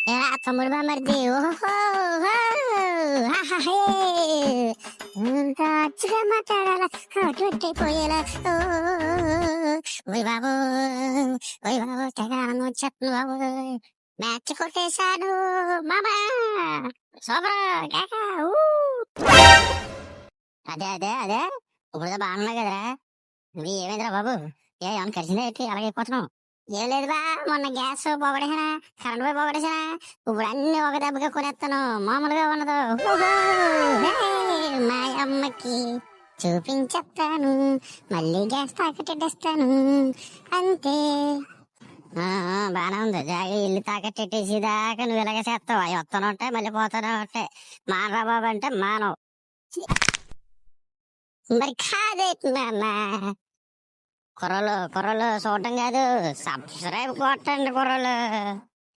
ఏరా తమ్ముడు బామర్ది ఓహో ఇంత అచ్చుగా మాట్లాడాల కొట్టయిపోయేలా ఓయ్ బాబు ఓయ్ బాబు తెగ ఆనందం వచ్చేస్తుంది బాబు మ్యాచ్ కొట్టేశాను మామా సూపర్ కేక అదే అదే అదే ఇప్పుడు బాగున్నా కదరా నువ్వు ఏమైందిరా బాబు ఏమన్నా కలిసిందా ఏంటి అలాగే అయిపోతున్నావు ఏం లేదు బా మొన్న గ్యాస్ పోగొడేసానా కరెంట్ పోయి పోగొడేసానా ఇప్పుడు అన్ని ఒక దెబ్బగా కొనేస్తాను మామూలుగా ఉన్నదు మా అమ్మకి చూపించేస్తాను మళ్ళీ గ్యాస్ తాకట్టేస్తాను అంతే బానే ఉంది జాగి ఇల్లు తాకట్టేసి దాకా నువ్వు ఇలాగే చేస్తావు అవి వస్తాను ఉంటాయి మళ్ళీ పోతానే ఉంటాయి మానరా బాబు అంటే మానవు మరి కాదేంటి నాన్న కుర్రలు చూడటం కాదు సబ్స్క్రైబ్ కొట్టండి కుర్రలు.